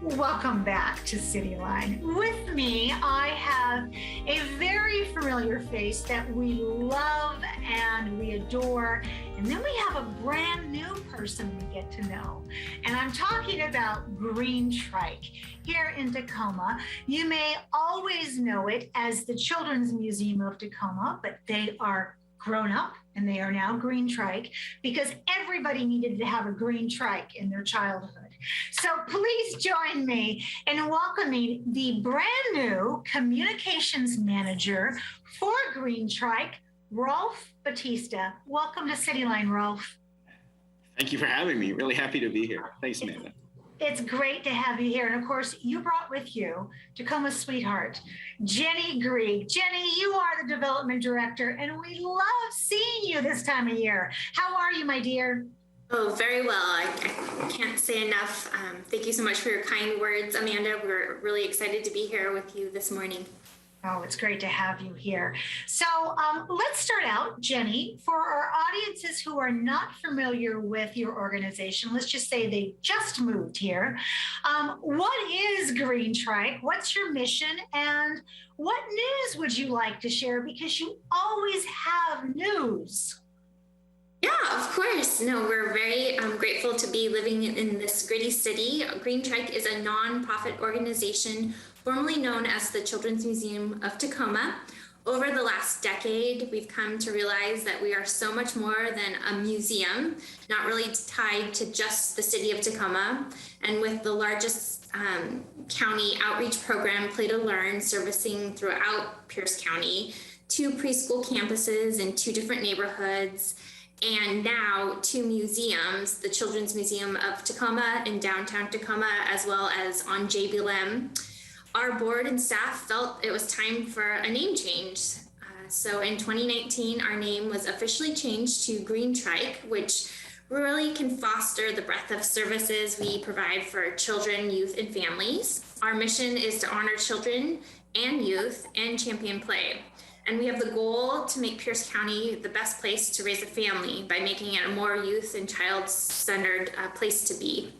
Welcome back to Cityline. With me, I have a very familiar face that we love and we adore. And then we have a brand new person we get to know. And I'm talking about Greentrike here in Tacoma. You may always know it as the Children's Museum of Tacoma, but they are grown up and they are now Greentrike because everybody needed to have a Greentrike in their childhood. So please join me in welcoming the brand new communications manager for Greentrike, Rolf Batista. Welcome to Cityline, Rolf. Thank you for having me. Really happy to be here. Thanks, Amanda. It's great to have you here. And of course, you brought with you Tacoma's sweetheart, Jenny Grieg. Jenny, you are the development director, and we love seeing you this time of year. How are you, my dear? Oh, very well. I can't say enough. Thank you so much for your kind words, Amanda. We're really excited to be here with you this morning. Oh, it's great to have you here. So let's start out, Jenny, for our audiences who are not familiar with your organization. Let's just say they just moved here. What is Greentrike? What's your mission? And what news would you like to share? Because you always have news. Yeah, of course. No, we're very grateful to be living in this gritty city. Greentrike is a nonprofit organization formerly known as the Children's Museum of Tacoma. Over the last decade, we've come to realize that we are so much more than a museum, not really tied to just the city of Tacoma. And with the largest county outreach program, Play to Learn, servicing throughout Pierce County, 2 preschool campuses in 2 different neighborhoods, and now 2 museums, the Children's Museum of Tacoma in downtown Tacoma, as well as on JBLM. Our board and staff felt it was time for a name change. So in 2019, our name was officially changed to Greentrike, which really can foster the breadth of services we provide for children, youth, and families. Our mission is to honor children and youth and champion play. And we have the goal to make Pierce County the best place to raise a family by making it a more youth and child-centered place to be.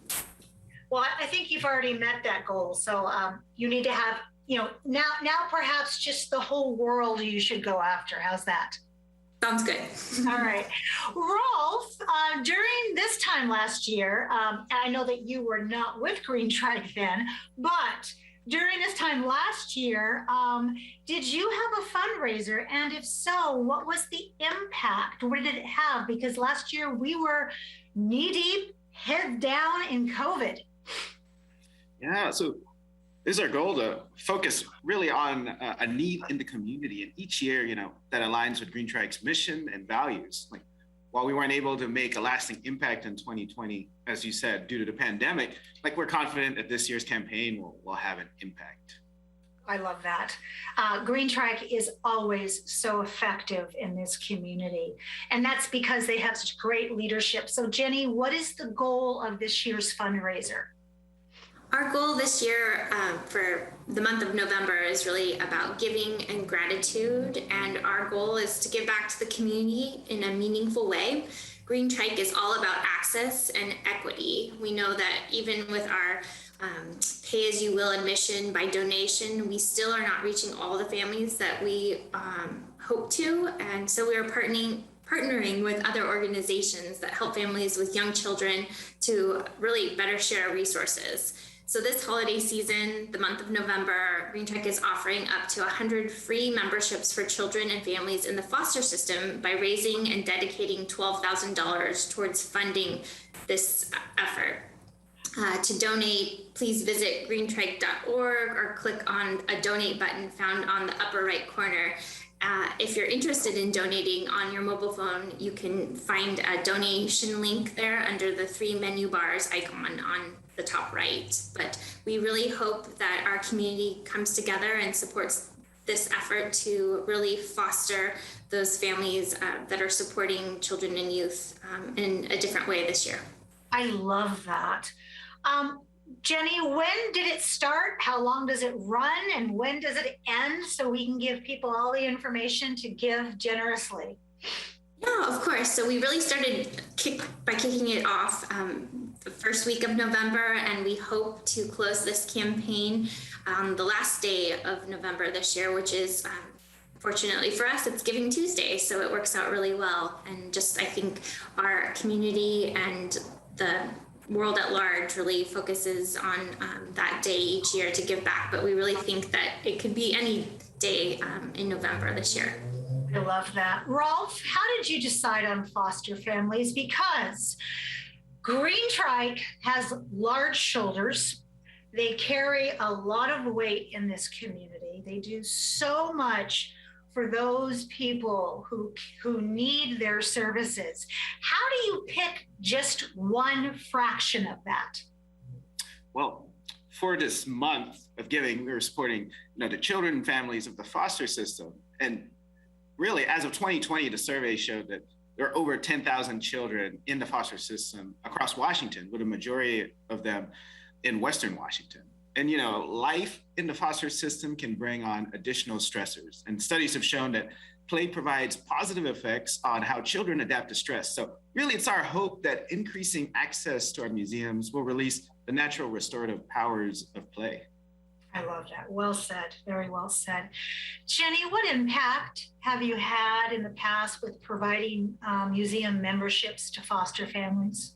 Well, I think you've already met that goal. So you need to have, now perhaps just the whole world you should go after. How's that? Sounds good. All right. Rolf, during this time last year, I know that you were not with Greentrike then, but during this time last year, did you have a fundraiser? And if so, what was the impact? What did it have? Because last year we were knee deep, head down in COVID. Yeah, so this is our goal to focus really on a need in the community. And each year, that aligns with Greentrike's mission and values. Like, while we weren't able to make a lasting impact in 2020, as you said, due to the pandemic, we're confident that this year's campaign will have an impact. I love that. Greentrike is always so effective in this community, and that's because they have such great leadership. So Jenny, what is the goal of this year's fundraiser? Our goal this year for the month of November is really about giving and gratitude, and our goal is to give back to the community in a meaningful way. Greentrike is all about access and equity. We know that even with our pay-as-you-will admission by donation, we still are not reaching all the families that we hope to, and so we are partnering with other organizations that help families with young children to really better share resources. So this holiday season, the month of November, Greentrike is offering up to 100 free memberships for children and families in the foster system by raising and dedicating $12,000 towards funding this effort. To donate, please visit greentrike.org or click on a donate button found on the upper right corner. If you're interested in donating on your mobile phone, you can find a donation link there under the 3 menu bars icon on the top right. But we really hope that our community comes together and supports this effort to really foster those families that are supporting children and youth in a different way this year. I love that. Jenny, when did it start? How long does it run? And when does it end so we can give people all the information to give generously? Yeah, of course. So we really started by kicking it off the first week of November, and we hope to close this campaign on the last day of November this year, which is fortunately for us, it's Giving Tuesday, so it works out really well. And just, I think our community and the world at large really focuses on that day each year to give back, but we really think that it could be any day in November this year. I love that. Rolf, how did you decide on foster families? Because Greentrike has large shoulders. They carry a lot of weight in this community. They do so much for those people who need their services. How do you pick just one fraction of that? Well, for this month of giving, we were supporting the children and families of the foster system. And really, as of 2020, the survey showed that there are over 10,000 children in the foster system across Washington, with a majority of them in Western Washington. And, life in the foster system can bring on additional stressors. And studies have shown that play provides positive effects on how children adapt to stress. So really, it's our hope that increasing access to our museums will release the natural restorative powers of play. I love that. Well said. Very well said. Jenny, what impact have you had in the past with providing museum memberships to foster families?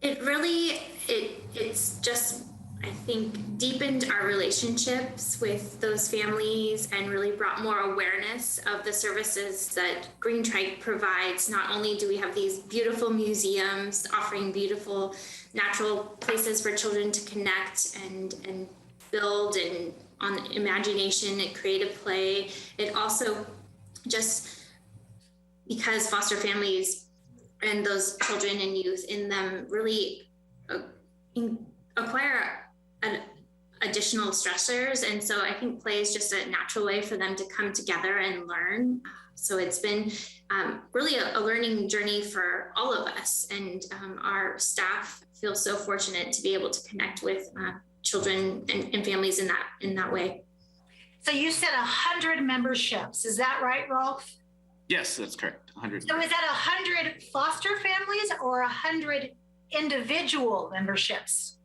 It's just, I think, deepened our relationships with those families and really brought more awareness of the services that Greentrike provides. Not only do we have these beautiful museums offering beautiful natural places for children to connect and build and on imagination and creative play, it also just, because foster families and those children and youth in them really acquire additional stressors. And so I think play is just a natural way for them to come together and learn. So it's been really a learning journey for all of us. And our staff feel so fortunate to be able to connect with children and families in that way. So you said 100 memberships. Is that right, Rolf? Yes, that's correct. 100. So is that 100 foster families or 100 individual memberships?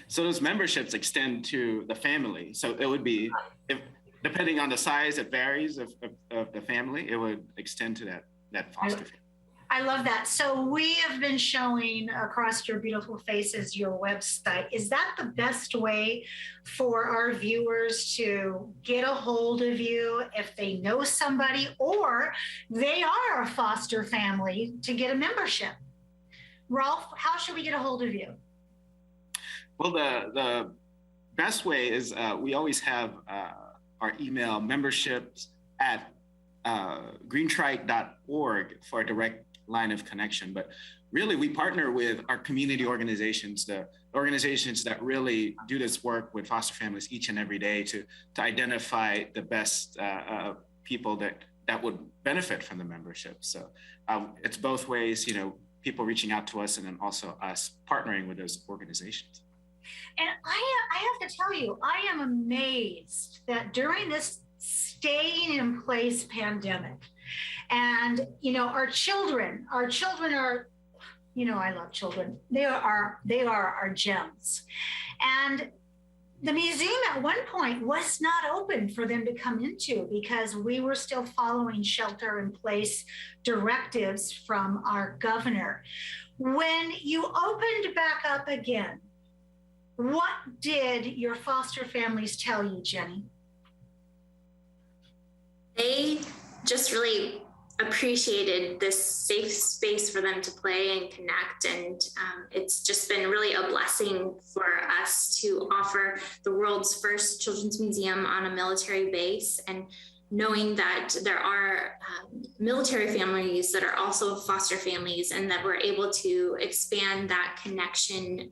So those memberships extend to the family. So it would be, depending on the size, it varies of the family, it would extend to that foster family. I love that. So we have been showing across your beautiful faces your website. Is that the best way for our viewers to get a hold of you if they know somebody or they are a foster family to get a membership? Rolf, how should we get a hold of you? Well, the best way is we always have our email memberships at greentrike.org for a direct line of connection. But really, we partner with our community organizations, the organizations that really do this work with foster families each and every day to identify the best people that would benefit from the membership. So it's both ways, people reaching out to us and then also us partnering with those organizations. And I have to tell you, I am amazed that during this staying in place pandemic, and our children are, I love children. They are our gems. And the museum at one point was not open for them to come into because we were still following shelter in place directives from our governor. When you opened back up again, what did your foster families tell you, Jenny? They just really appreciated this safe space for them to play and connect. And it's just been really a blessing for us to offer the world's first children's museum on a military base, and knowing that there are military families that are also foster families, and that we're able to expand that connection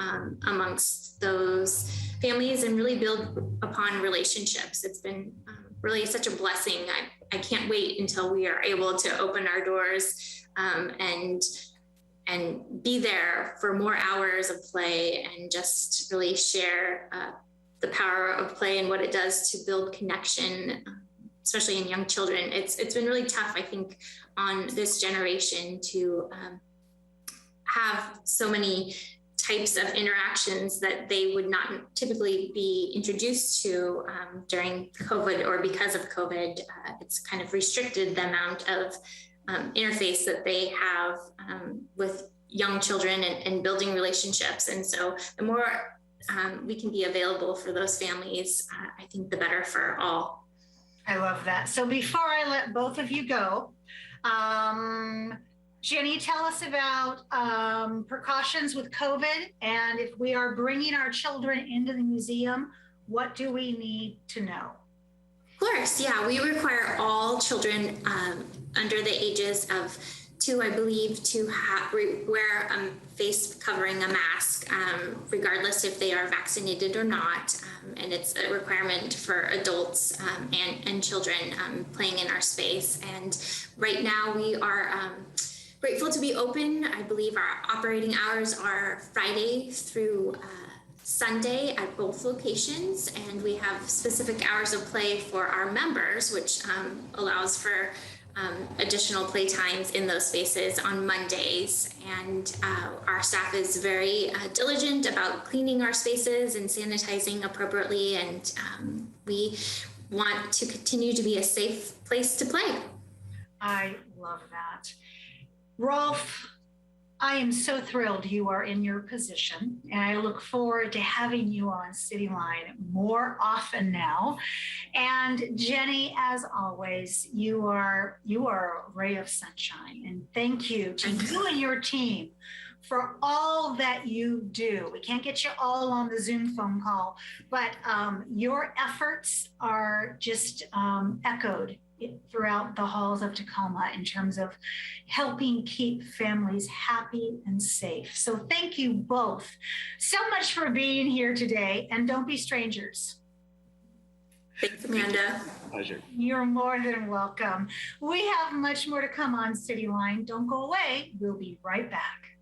amongst those families and really build upon relationships. It's been really such a blessing. I can't wait until we are able to open our doors and be there for more hours of play and just really share the power of play and what it does to build connection, especially in young children. It's been really tough, I think, on this generation to have so many types of interactions that they would not typically be introduced to during COVID or because of COVID. It's kind of restricted the amount of interface that they have with young children and building relationships. And so the more we can be available for those families, I think the better for all. I love that. So before I let both of you go, Jenny, tell us about precautions with COVID, and if we are bringing our children into the museum, what do we need to know? Of course, yeah, we require all children under the ages of 2, I believe, to wear a face covering, a mask, regardless if they are vaccinated or not. And it's a requirement for adults and children playing in our space. And right now we are grateful to be open. I believe our operating hours are Friday through Sunday at both locations, and we have specific hours of play for our members, which allows for additional play times in those spaces on Mondays. And our staff is very diligent about cleaning our spaces and sanitizing appropriately, and we want to continue to be a safe place to play. I love that. Rolf, I am so thrilled you are in your position, and I look forward to having you on Cityline more often now. And Jenny, as always, you are a ray of sunshine, and thank you to you and your team for all that you do. We can't get you all on the Zoom phone call, but your efforts are just echoed throughout the halls of Tacoma in terms of helping keep families happy and safe. So thank you both so much for being here today, and don't be strangers. Thanks, Amanda. Pleasure. You're more than welcome. We have much more to come on Cityline. Don't go away. We'll be right back.